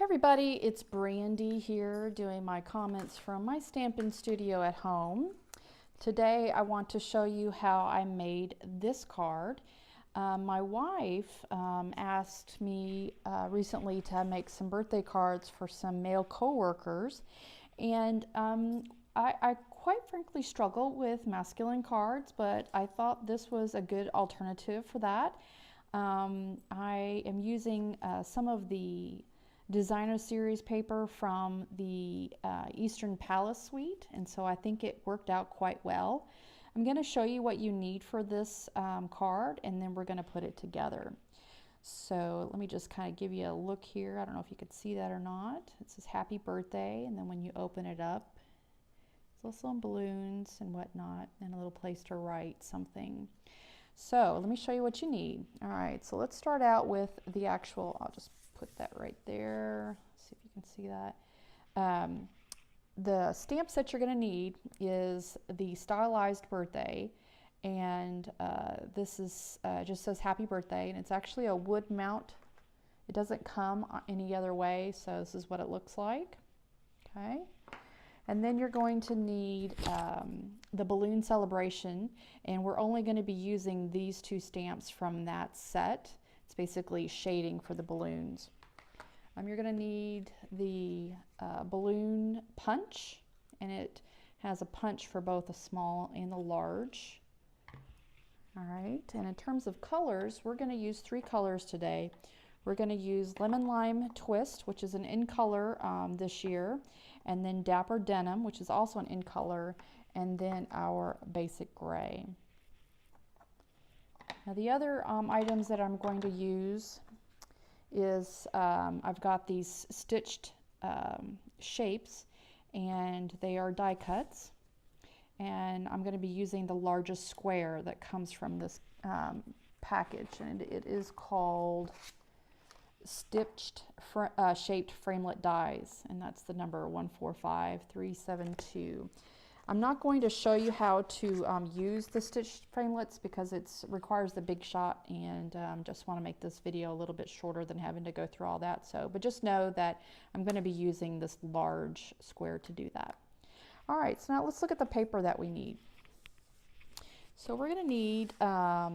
Everybody, it's Brandy here doing my comments from my stamping studio at home. Today I want to show you how I made this card. My wife asked me recently to make some birthday cards for some male co-workers, and I quite frankly struggle with masculine cards, but I thought this was a good alternative for that. I am using some of the designer series paper from the Eastern Palace suite, and so I think it worked out quite well. I'm going to show you what you need for this card, and then we're going to put it together. So let me just kind of give you a look here. I don't know if you could see that or not. It says happy birthday, and then when you open it up, there's also some balloons and whatnot, and a little place to write something. So let me show you what you need. All right, so let's start out with the actual, I'll just put that right there, see if you can see that. The stamp set you're going to need is the stylized birthday, and this is just says happy birthday, and it's actually a wood mount. It doesn't come any other way, so this is what it looks like. Okay, and then you're going to need the balloon celebration, and we're only going to be using these two stamps from that set. It's basically shading for the balloons. You're going to need the balloon punch, and it has a punch for both the small and the large. All right, and in terms of colors, we're going to use 3 colors today. We're going to use Lemon Lime Twist, which is an in color this year, and then Dapper Denim, which is also an in color, and then our basic gray. Now the other items that I'm going to use is I've got these stitched shapes, and they are die cuts, and I'm going to be using the largest square that comes from this package, and it is called Stitched Shaped Framelit Dies, and that's the number 145372. I'm not going to show you how to use the stitched framelits because it requires the big shot, and just want to make this video a little bit shorter than having to go through all that. So, but just know that I'm going to be using this large square to do that. All right, so now let's look at the paper that we need. So we're going to need a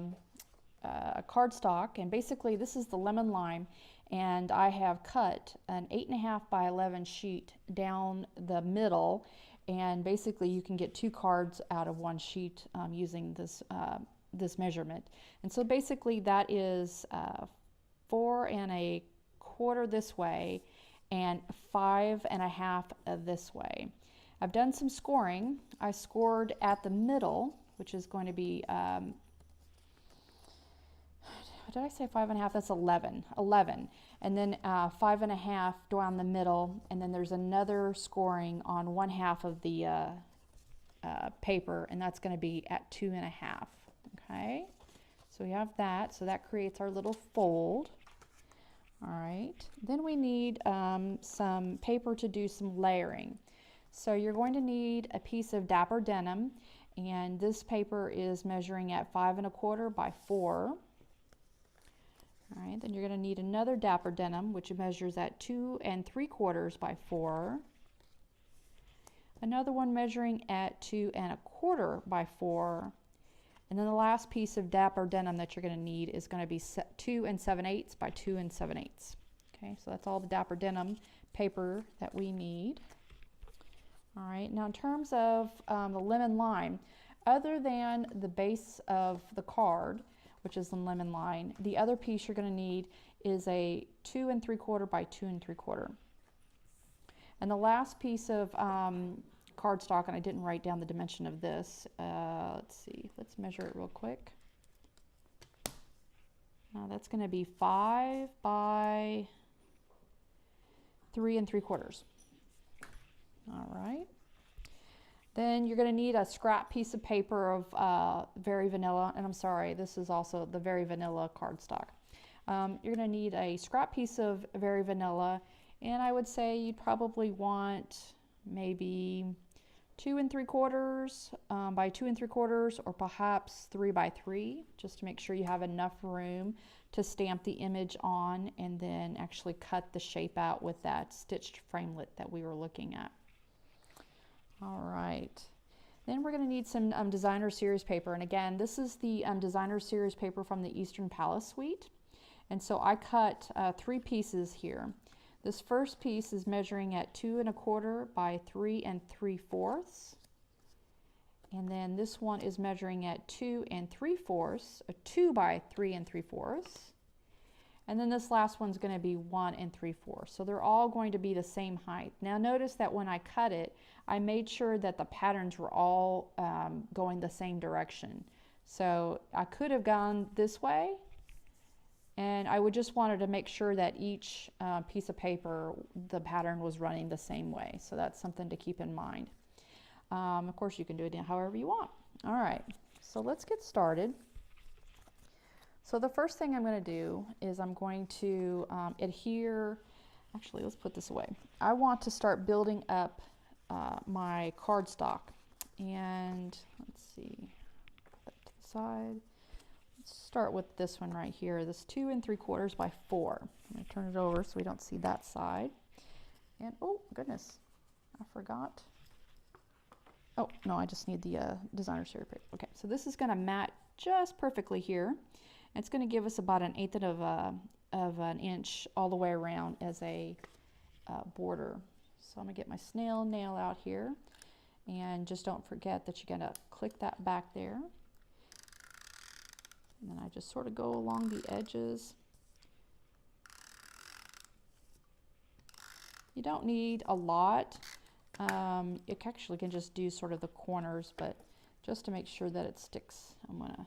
cardstock, and basically this is the lemon lime, and I have cut an 8.5 by 11 sheet down the middle. And basically you can get 2 cards out of 1 sheet using this this measurement. And so basically that is 4 1/4 this way and 5 1/2 this way. I've done some scoring. I scored at the middle, which is going to be did I say 5 1/2? That's 11. And then 5 1/2 down the middle, and then there's another scoring on 1/2 of the paper, and that's going to be at 2 1/2. Okay, so we have that. So that creates our little fold. All right. Then we need some paper to do some layering. So you're going to need a piece of Dapper Denim, and this paper is measuring at 5 1/4 by 4. All right, then you're going to need another Dapper Denim, which measures at 2 3/4 by 4. Another one measuring at 2 1/4 by 4. And then the last piece of Dapper Denim that you're going to need is going to be 2 7/8 by 2 7/8. Okay, so that's all the Dapper Denim paper that we need. All right, now in terms of the lemon lime, other than the base of the card, which is the lemon lime, the other piece you're going to need is a 2 3/4 by 2 3/4. And the last piece of cardstock, and I didn't write down the dimension of this, let's see, let's measure it real quick. That's going to be 5 by 3 3/4. All right. Then you're going to need a scrap piece of paper of Very Vanilla, and I'm sorry, this is also the Very Vanilla cardstock. You're going to need a scrap piece of Very Vanilla, and I would say you'd probably want maybe 2 3/4 by 2 3/4, or perhaps 3 by 3, just to make sure you have enough room to stamp the image on and then actually cut the shape out with that stitched framelit that we were looking at. All right. Then we're going to need some designer series paper, and again, this is the designer series paper from the Eastern Palace suite. And so I cut 3 pieces here. This first piece is measuring at 2 1/4 by 3 3/4, and then this one is measuring at 2 3/4, 2 by 3 3/4, and then this last one's going to be 1 3/4. So they're all going to be the same height. Now notice that when I cut it, I made sure that the patterns were all going the same direction. So I could have gone this way, and I would just wanted to make sure that each piece of paper, the pattern was running the same way. So that's something to keep in mind. Of course, you can do it however you want. All right, so let's get started. So the first thing I'm going to do is I'm going to adhere, actually let's put this away. I want to start building up my cardstock, and let's see, put that to the side. Let's start with this one right here, this 2 3/4 by 4. I'm going to turn it over so we don't see that side. And oh goodness, I forgot. Oh no, I just need the designer series paper. Okay, so this is going to mat just perfectly here. It's going to give us about 1/8 of an inch all the way around as a border. So I'm going to get my snail nail out here, and just don't forget that you're going to click that back there. And then I just sort of go along the edges. You don't need a lot. You actually can just do sort of the corners, but just to make sure that it sticks, I'm gonna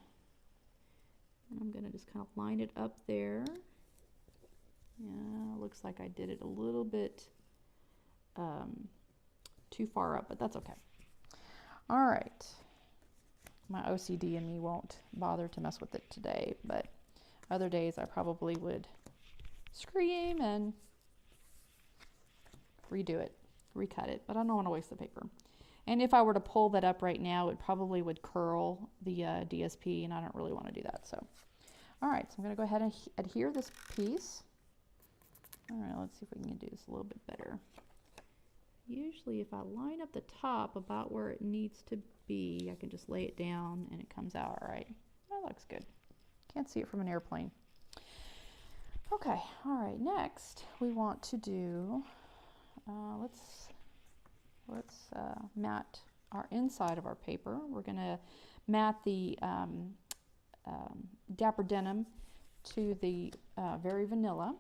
just kind of line it up there. Yeah, looks like I did it a little bit too far up, but that's okay. All right. My OCD in me won't bother to mess with it today, but other days I probably would scream and redo it, recut it, but I don't want to waste the paper. And if I were to pull that up right now, it probably would curl the DSP, and I don't really want to do that. So, all right, so I'm going to go ahead and adhere this piece. All right, let's see if we can do this a little bit better. Usually if I line up the top about where it needs to be, I can just lay it down and it comes out all right. That looks good. Can't see it from an airplane. Okay, all right, next we want to do, let's mat our inside of our paper. We're going to mat the Dapper Denim to the Very Vanilla.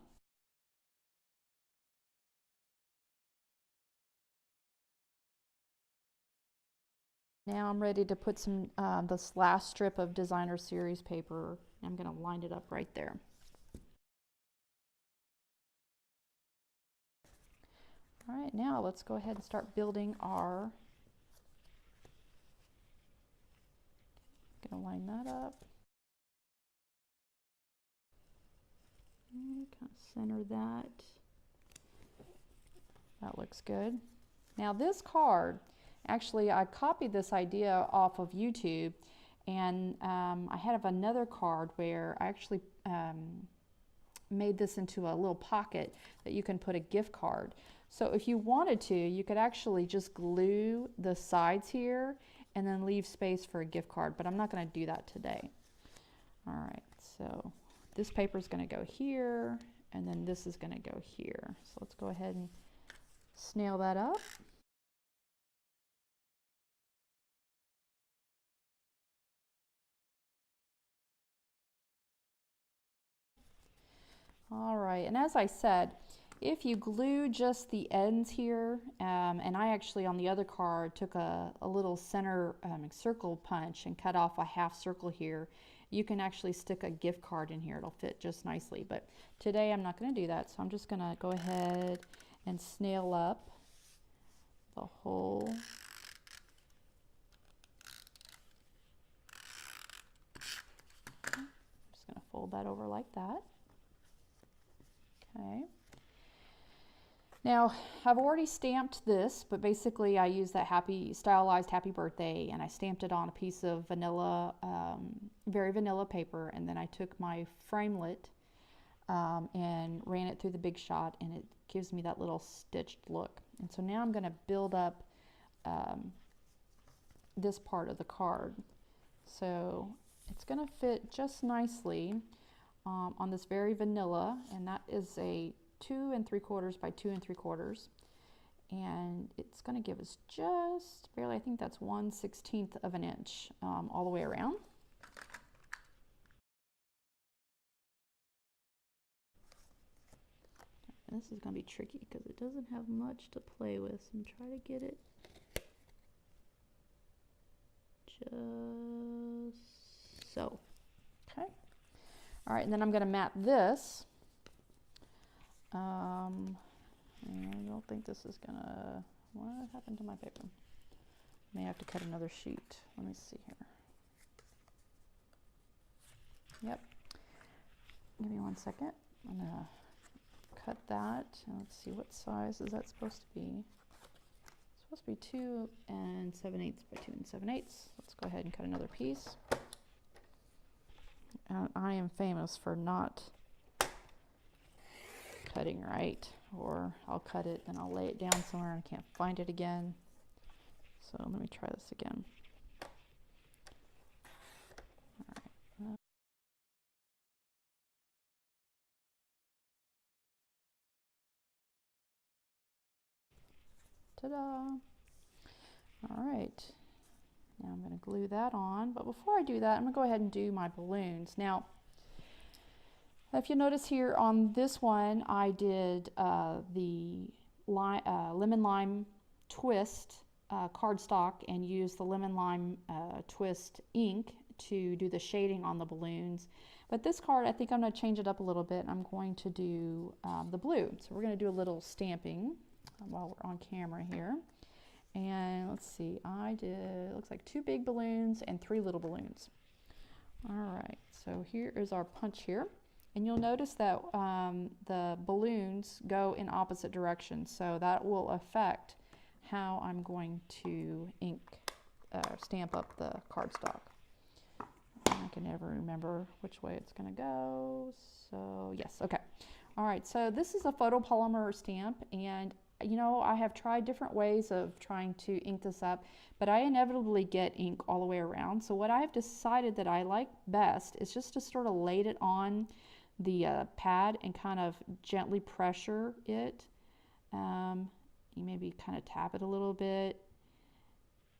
Now I'm ready to put some this last strip of designer series paper. I'm going to line it up right there. All right, now let's go ahead and start building our, going to line that up. And kind of center that. That looks good. Now this card, actually I copied this idea off of YouTube, and I have another card where I actually made this into a little pocket that you can put a gift card. So if you wanted to, you could actually just glue the sides here and then leave space for a gift card, but I'm not going to do that today. All right, so this paper is going to go here, and then this is going to go here. So let's go ahead and snail that up. All right, and as I said, if you glue just the ends here, and I actually on the other card took a little center circle punch and cut off a half circle here, you can actually stick a gift card in here. It'll fit just nicely, but today I'm not going to do that, so I'm just going to go ahead and snail up the whole I'm just going to fold that over like that. Okay. Now, I've already stamped this, but basically I used that stylized happy birthday, and I stamped it on a piece of vanilla, very vanilla paper, and then I took my framelit and ran it through the Big Shot, and it gives me that little stitched look. And so now I'm going to build up this part of the card. So it's going to fit just nicely on this very vanilla, and that is a 2 3/4 by 2 3/4, and it's going to give us just barely, I think that's 1/16 of an inch all the way around. And this is going to be tricky because it doesn't have much to play with, so I'm trying to get it just so. Okay. All right, and then I'm going to mat this. I don't think this is gonna, what happened to my paper? May have to cut another sheet. Let me see here. Yep. Give me 1 second. I'm gonna cut that. Let's see, what size is that supposed to be? It's supposed to be 2 7/8 by 2 7/8. Let's go ahead and cut another piece. I am famous for not cutting right, or I'll cut it and I'll lay it down somewhere and I can't find it again. So let me try this again. All right. Ta-da! All right. Now I'm going to glue that on, but before I do that, I'm going to go ahead and do my balloons. Now, if you notice here on this one, I did the lemon lime twist cardstock and used the lemon lime twist ink to do the shading on the balloons. But this card, I think I'm going to change it up a little bit. I'm going to do the blue. So we're going to do a little stamping while we're on camera here. And let's see, I did, it looks like 2 big balloons and 3 little balloons. All right, so here is our punch here. And you'll notice that the balloons go in opposite directions, so that will affect how I'm going to stamp up the cardstock. I can never remember which way it's going to go, so yes, okay. All right, so this is a photopolymer stamp, and you know, I have tried different ways of trying to ink this up, but I inevitably get ink all the way around. So what I've decided that I like best is just to sort of lay it on the pad and kind of gently pressure it. You maybe kind of tap it a little bit,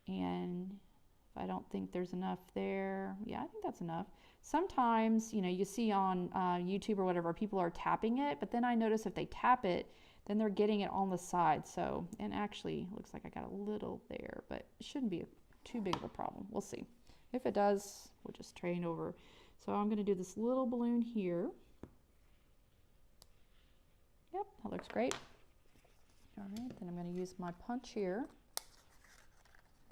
and if I don't think there's enough there, yeah, I think that's enough. Sometimes, you know, you see on YouTube or whatever, people are tapping it, but then I notice if they tap it, then they're getting it on the side. So, and actually looks like I got a little there, but it shouldn't be too big of a problem. We'll see. If it does, we'll just train over. So I'm going to do this little balloon here. Yep, that looks great. All right, then I'm going to use my punch here.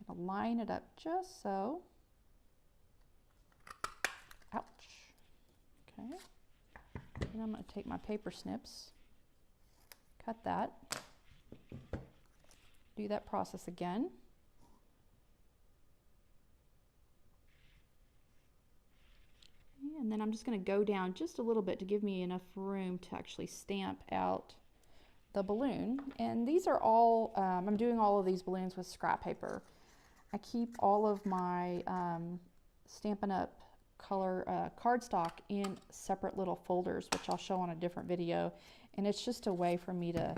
I'm going to line it up just so. Ouch. Okay. And I'm going to take my paper snips, cut that, do that process again. And then I'm just going to go down just a little bit to give me enough room to actually stamp out the balloon. And these are all, I'm doing all of these balloons with scrap paper. I keep all of my Stampin' Up! Color cardstock in separate little folders, which I'll show on a different video. And it's just a way for me to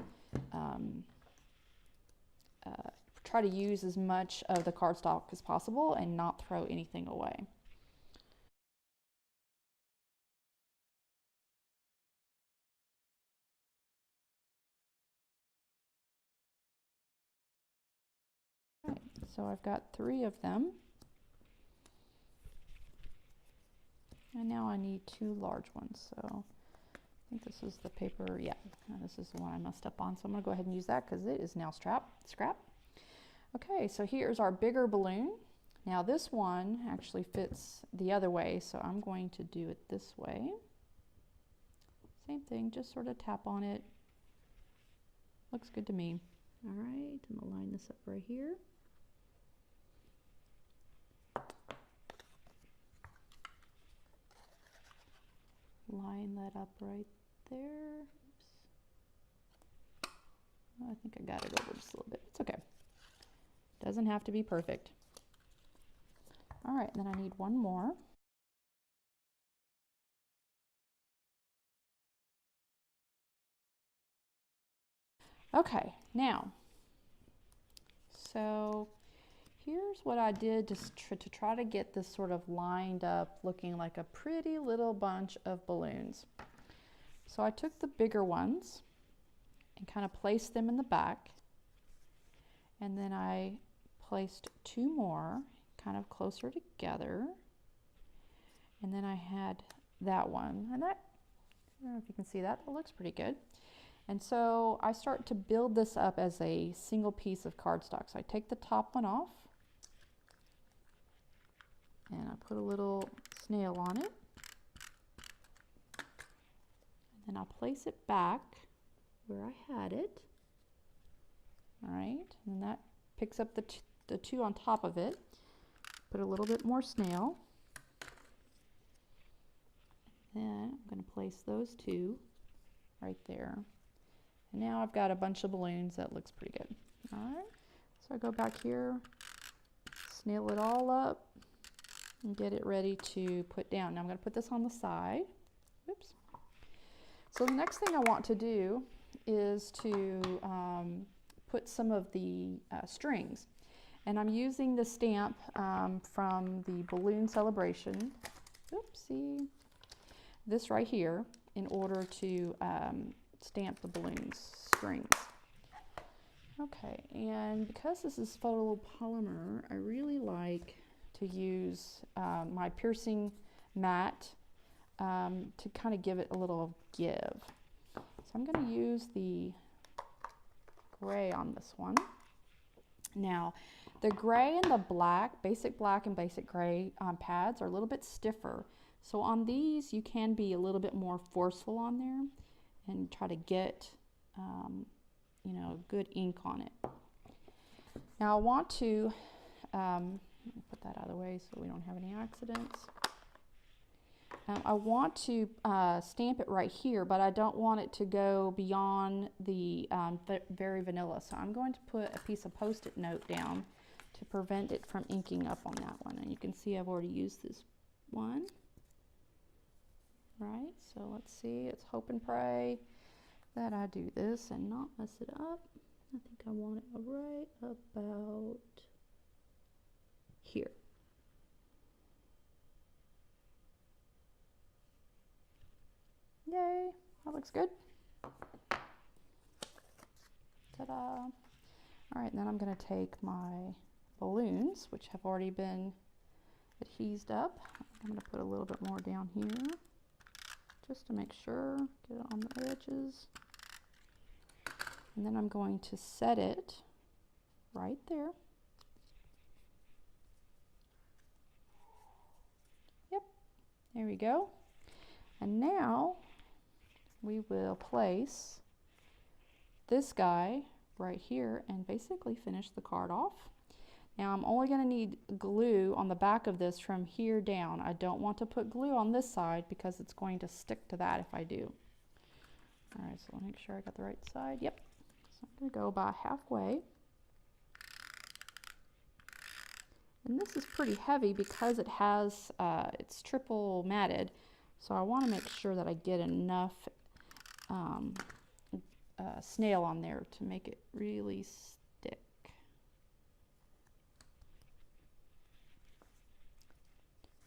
try to use as much of the cardstock as possible and not throw anything away. Right, so I've got 3 of them. And now I need 2 large ones. So I think this is the paper, yeah, this is the one I messed up on. So I'm going to go ahead and use that because it is now scrap. Okay, so here's our bigger balloon. Now this one actually fits the other way, so I'm going to do it this way. Same thing, just sort of tap on it. Looks good to me. All right, I'm gonna line this up right here. Line that up right there. Oops. Oh, I think I got it over just a little bit. It's okay. Doesn't have to be perfect. All right, then I need one more. Okay, now, so here's what I did to try to get this sort of lined up, looking like a pretty little bunch of balloons. So I took the bigger ones and kind of placed them in the back, and then I placed two more kind of closer together, and then I had that one, and that, I don't know if you can see that, that looks pretty good. And so I start to build this up as a single piece of cardstock. So I take the top one off, and I put a little snail on it, and then I'll place it back where I had it. All right, and that picks up the two on top of it. Put a little bit more snail. Then I'm going to place those two right there. And now I've got a bunch of balloons. That looks pretty good. All right, so I go back here, snail it all up, and get it ready to put down. Now I'm going to put this on the side. Oops. So the next thing I want to do is to put some of the strings. And I'm using the stamp from the balloon celebration. Oopsie. This right here in order to stamp the balloons strings. Okay, and because this is photopolymer, I really like to use my piercing mat to kind of give it a little give. So I'm going to use the gray on this one. Now, the gray and the black, basic black and basic gray pads are a little bit stiffer. So on these, you can be a little bit more forceful on there and try to get, you know, good ink on it. Now I want to put that out of the way so we don't have any accidents. I want to stamp it right here, but I don't want it to go beyond the very vanilla. So I'm going to put a piece of Post-it note down to prevent it from inking up on that one. And you can see I've already used this one. Right, so let's see, let's hope and pray that I do this and not mess it up. I think I want it right about here. Yay, that looks good. Ta-da. All right, and then I'm going to take my balloons, which have already been adhesed up. I'm going to put a little bit more down here, just to make sure, get it on the edges. And then I'm going to set it right there. Yep, there we go. And now we will place this guy right here and basically finish the card off. Now I'm only going to need glue on the back of this from here down. I don't want to put glue on this side because it's going to stick to that if I do. All right, so let me make sure I got the right side. Yep. So I'm going to go about halfway. And this is pretty heavy because it has, it's triple matted. So I want to make sure that I get enough snail on there to make it really stick.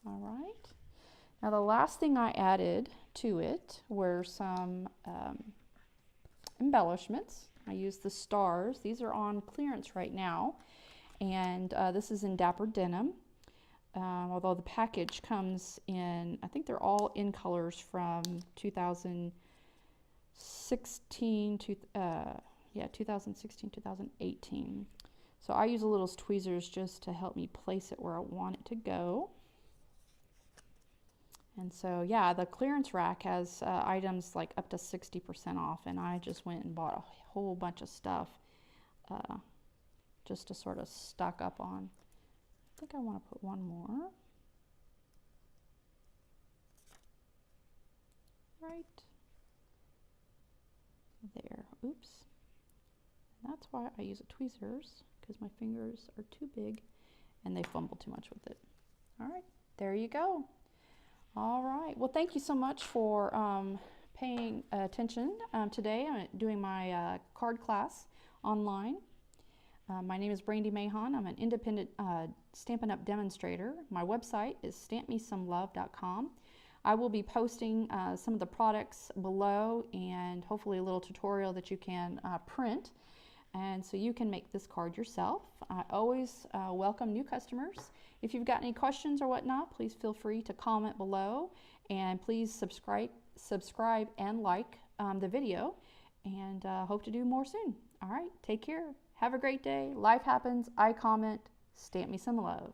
All right. Now the last thing I added to it were some embellishments. I used the stars. These are on clearance right now. And this is in Dapper Denim. Although the package comes in, I think they're all in colors from 2016 to 2018. So I use a little tweezers just to help me place it where I want it to go. And so, yeah, the clearance rack has items like up to 60% off, and I just went and bought a whole bunch of stuff just to sort of stock up on. I think I want to put one more. Right there. Oops. That's why I use tweezers, because my fingers are too big and they fumble too much with it. All right, there you go. All right, well, thank you so much for paying attention. Today I'm doing my card class online. My name is Brandy Mahon. I'm an independent Stampin' Up! Demonstrator. My website is stampmesomelove.com. I will be posting some of the products below and hopefully a little tutorial that you can print. And so you can make this card yourself. I always welcome new customers. If you've got any questions or whatnot, please feel free to comment below. And please subscribe and like the video. And hope to do more soon. All right, take care. Have a great day. Life happens. I comment. Stamp me some love.